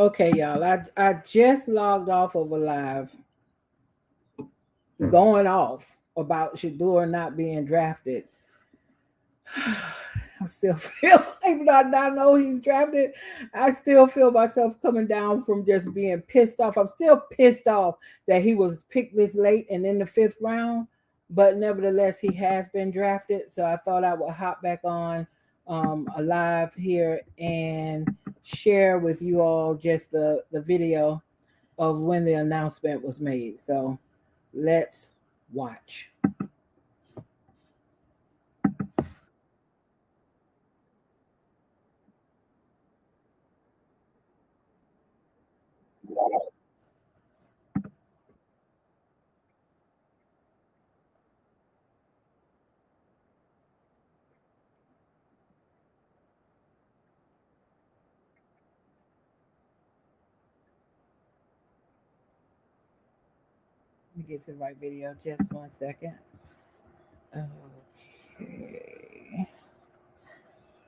Okay, y'all. I just logged off of a live going off about Shedeur not being drafted. I still feel, even though I know he's drafted, I still feel myself coming down from just being pissed off. I'm still pissed off that he was picked this late and in the fifth round, but nevertheless, he has been drafted. So I thought I would hop back on a live here and share with you all just the video of when the announcement was made. So let's watch. Let me get to the right video. Just 1 second. Okay.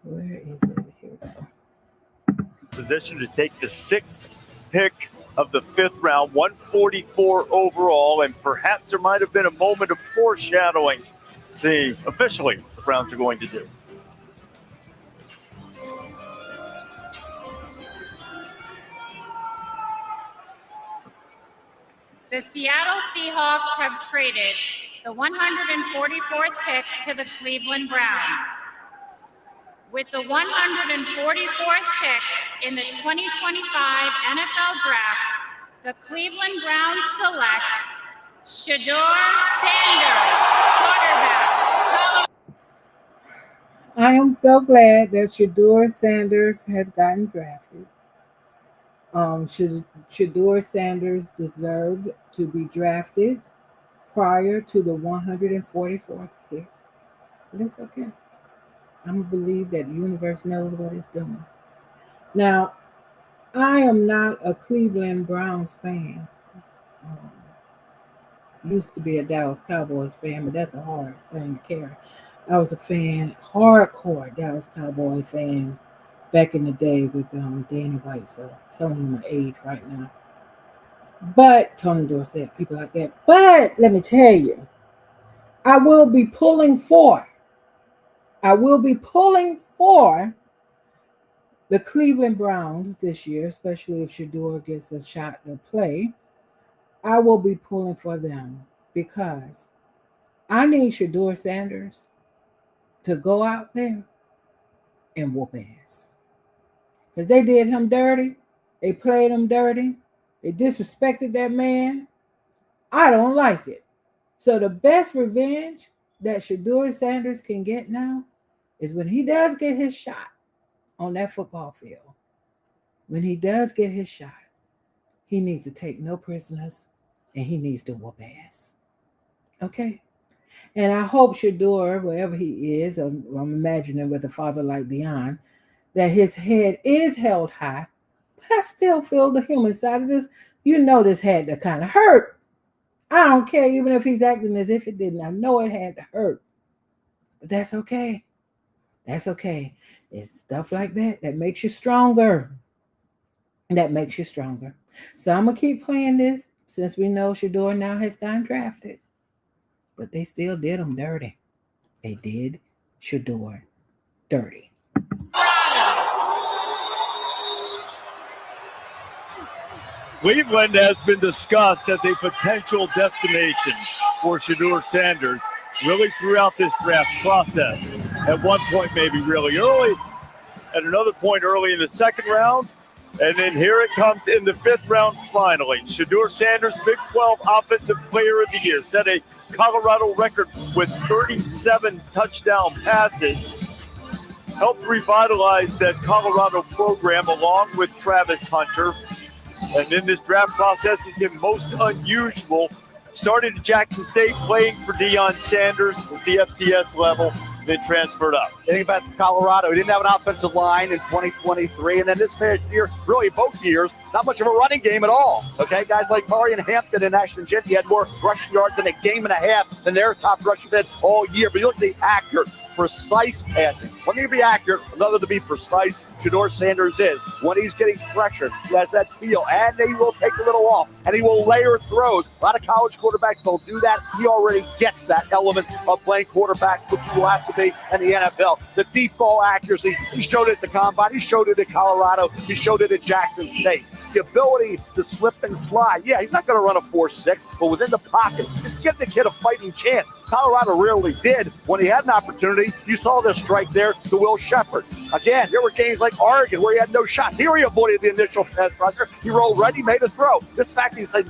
Where is it? Here we go. Position to take the sixth pick of the fifth round, 144 overall, and perhaps there might have been a moment of foreshadowing. See, officially, what the Browns are going to do. The Seattle Seahawks have traded the 144th pick to the Cleveland Browns. With the 144th pick in the 2025 NFL Draft, the Cleveland Browns select Shedeur Sanders, quarterback. I am so glad that Shedeur Sanders has gotten drafted. Shedeur Sanders deserved to be drafted prior to the 144th pick. But it's okay. I'm going to believe that the universe knows what it's doing. Now, I am not a Cleveland Browns fan. Used to be a Dallas Cowboys fan, but that's a hard thing to carry. I was a fan, hardcore Dallas Cowboy fan back in the day with Danny White. So I'm telling you my age right now. But Tony Dorsett, people like that. But let me tell you, I will be pulling for the Cleveland Browns this year, especially if Shedeur gets a shot to play. I will be pulling for them because I need Shedeur Sanders to go out there and whoop ass. Because they did him dirty. They played him dirty. They disrespected that man. I don't like it. So the best revenge that Shedeur Sanders can get now is when he does get his shot on that football field. When he does get his shot, he needs to take no prisoners and he needs to whoop ass. Okay? And I hope Shedeur, wherever he is, I'm imagining with a father like Dion, that his head is held high. But I still feel the human side of this. You know this had to kind of hurt. I don't care even if he's acting as if it didn't. I know it had to hurt. But that's okay. That's okay. It's stuff like that that makes you stronger. That makes you stronger. So I'm going to keep playing this since we know Shedeur now has gotten drafted. But they still did him dirty. They did Shedeur dirty. Cleveland has been discussed as a potential destination for Shedeur Sanders really throughout this draft process. At one point, maybe really early, at another point early in the second round, and then here it comes in the fifth round finally. Shedeur Sanders, Big 12 Offensive Player of the Year, set a Colorado record with 37 touchdown passes. Helped revitalize that Colorado program along with Travis Hunter. And in this draft process, it's been most unusual. Started at Jackson State, playing for Deion Sanders at the FCS level, then transferred up. Think about Colorado. He didn't have an offensive line in 2023. And then this past year, really both years, not much of a running game at all. Okay, guys like Marion Hampton and Ashton Jeanty had more rushing yards in a game and a half than their top rusher did all year. But you look at the accurate, precise passing. One thing to be accurate, another to be precise. Shedeur Sanders is. When he's getting pressured, he has that feel, and he will take a little off, and he will layer throws. A lot of college quarterbacks don't do that. He already gets that element of playing quarterback, which you will have to be in the NFL. The deep ball accuracy, he showed it at the Combine, he showed it at Colorado, he showed it at Jackson State. The ability to slip and slide. Yeah, he's not going to run a 4.6, but within the pocket, just give the kid a fighting chance. Colorado rarely did. When he had an opportunity, you saw the strike there to Will Shepherd. Again, there were games like Oregon where he had no shot. Here he avoided the initial pass rusher. He rolled right, he made a throw. This fact he's like,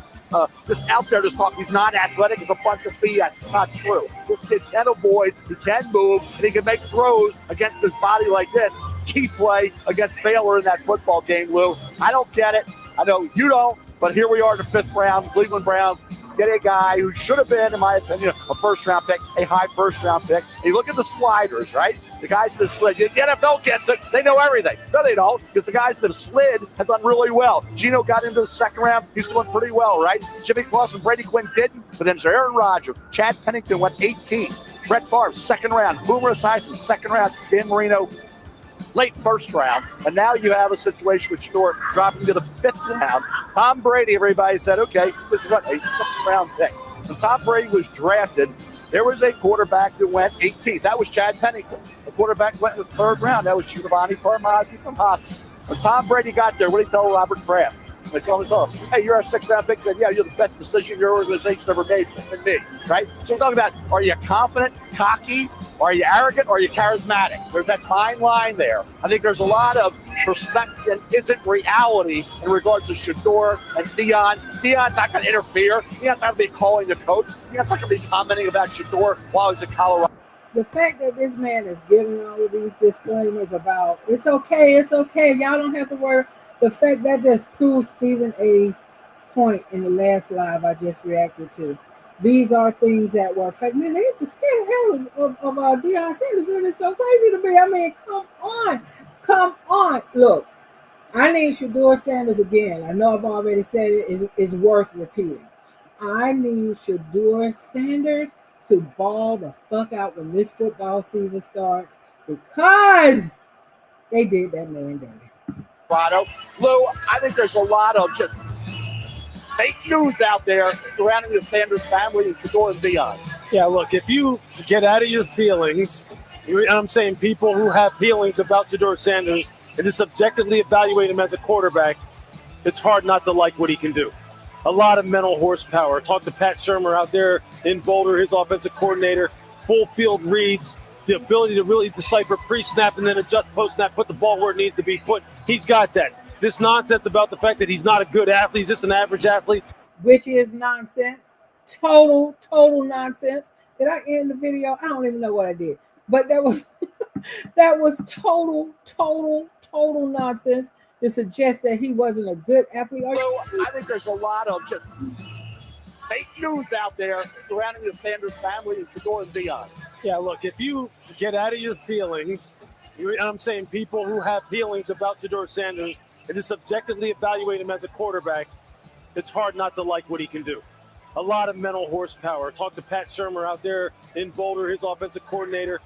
just out there just talking, he's not athletic, it's a bunch of BS. It's not true. This kid can avoid, he can move, and he can make throws against his body like this. Key play against Baylor in that football game, Lou. I don't get it. I know you don't, but here we are in the 5th round, Cleveland Browns. Get a guy who should have been, in my opinion, a first-round pick, a high first-round pick. And you look at the sliders, right? The guys that have slid. The NFL gets it. They know everything. No, they don't, because the guys that have slid have done really well. Geno got into the 2nd round. He's doing pretty well, right? Jimmy Clausen, Brady Quinn didn't. But then there's Aaron Rodgers. Chad Pennington went 18. Brett Favre, 2nd round. Boomer Esiason, 2nd round. Dan Marino, late 1st round, and now you have a situation with Shedeur dropping to the 5th round. Tom Brady, everybody said, okay, this is what, a 6th round pick. When Tom Brady was drafted, there was a quarterback that went 18th. That was Chad Pennington. The quarterback went in the 3rd round. That was Giovanni Carmazzi from Hopkins. When Tom Brady got there, what did he tell Robert Kraft? They told him, hey, you're our 6th round pick. He said, yeah, you're the best decision your organization ever made than me, right? So we're talking about, are you confident, cocky, are you arrogant, or are you charismatic? There's that fine line there. I think there's a lot of perspective and isn't reality in regards to Shedeur and Deion. Deion's not going to interfere. Deion's not going to be calling the coach. Deion's not going to be commenting about Shedeur while he's in Colorado. The fact that this man is giving all of these disclaimers about it's okay, y'all don't have to worry. The fact that just proves Stephen A's point in the last live I just reacted to. These are things that were affecting. Man, they have to scare the hell of Deion Sanders, and it's so crazy to me. I mean, come on. Look, I need Shedeur Sanders again. I know I've already said it is worth repeating. I need Shedeur Sanders to ball the fuck out when this football season starts because they did that man dirty. Lou, I think there's a lot of just fake news out there surrounding the Sanders family and Shedeur and Deion. Yeah, look, if you get out of your feelings, I'm saying people who have feelings about Shedeur Sanders and just objectively evaluate him as a quarterback, it's hard not to like what he can do. A lot of mental horsepower. Talk to Pat Shermer out there in Boulder, his offensive coordinator, full field reads, the ability to really decipher pre-snap and then adjust post-snap, put the ball where it needs to be put. He's got that. This nonsense about the fact that he's not a good athlete, he's just an average athlete. Which is nonsense. Total nonsense. Did I end the video? I don't even know what I did. But that was total nonsense to suggest that he wasn't a good athlete. I think there's a lot of just fake news out there surrounding the Sanders family and Shedeur and Deion. Yeah, look, if you get out of your feelings, I'm saying people who have feelings about Shedeur Sanders and just objectively evaluate him as a quarterback, it's hard not to like what he can do. A lot of mental horsepower. Talk to Pat Shermer out there in Boulder, his offensive coordinator.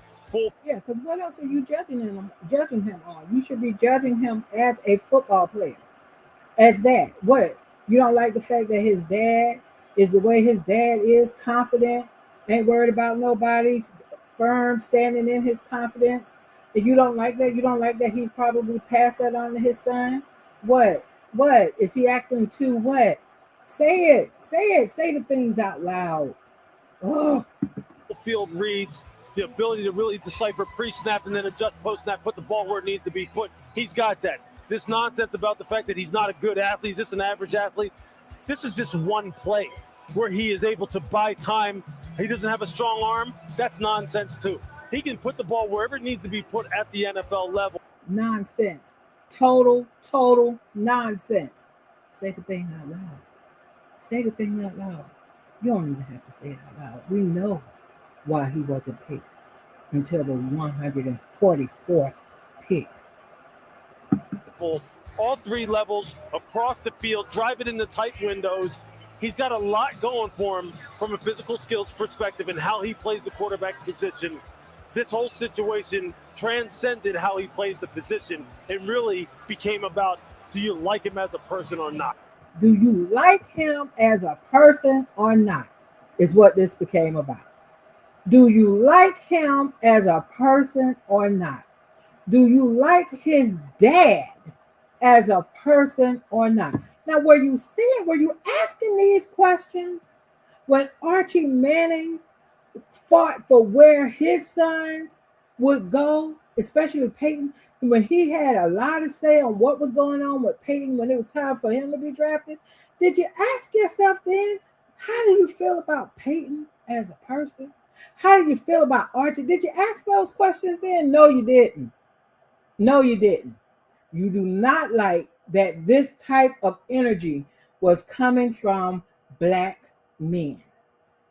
Yeah, because what else are you judging him on? You should be judging him as a football player. As that. What? You don't like the fact that his dad is the way his dad is, confident, ain't worried about nobody, firm, standing in his confidence. If you don't like that, he's probably passed that on to his son. What? Is he acting too what? Say it. Say the things out loud. Oh. Field reads, the ability to really decipher pre-snap and then adjust post-snap, put the ball where it needs to be put. He's got that. This nonsense about the fact that he's not a good athlete, he's just an average athlete. This is just one play where he is able to buy time. He doesn't have a strong arm. That's nonsense too. He can put the ball wherever it needs to be put at the NFL level. Nonsense. Total nonsense. Say the thing out loud. Say the thing out loud. You don't even have to say it out loud. We know why he wasn't picked until the 144th pick. All three levels, across the field, drive it in the tight windows. He's got a lot going for him from a physical skills perspective and how he plays the quarterback position. This whole situation transcended how he plays the position and really became about, do you like him as a person or not? Do you like him as a person or not? Is what this became about. Do you like him as a person or not? Do you like his dad as a person or not? Now, were you asking these questions when Archie Manning fought for where his sons would go, especially Peyton, when he had a lot to say on what was going on with Peyton when it was time for him to be drafted? Did you ask yourself then, how do you feel about Peyton as a person? How do you feel about Archie? Did you ask those questions then? No, you didn't. No, you didn't. You do not like that this type of energy was coming from black men.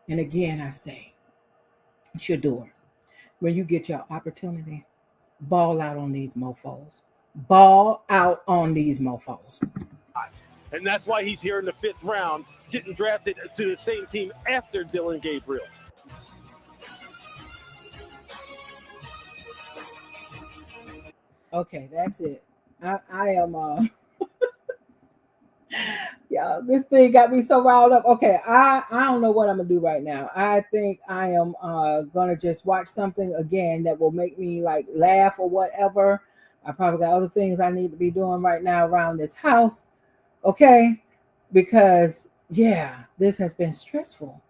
And again, I say, Shedeur, when you get your opportunity, ball out on these mofos. Ball out on these mofos. And that's why he's here in the 5th round, getting drafted to the same team after Dylan Gabriel. Okay, that's it. I am yeah, this thing got me so riled up. Okay, I don't know what I'm gonna do right now. I think I am gonna just watch something again that will make me like laugh or whatever. I probably got other things I need to be doing right now around this house. Okay, because yeah, this has been stressful.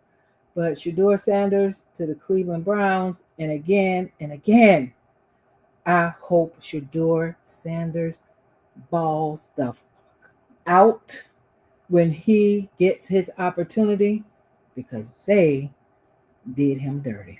But Shedeur Sanders to the Cleveland Browns, and again, I hope Shedeur Sanders balls the fuck out when he gets his opportunity, because they did him dirty.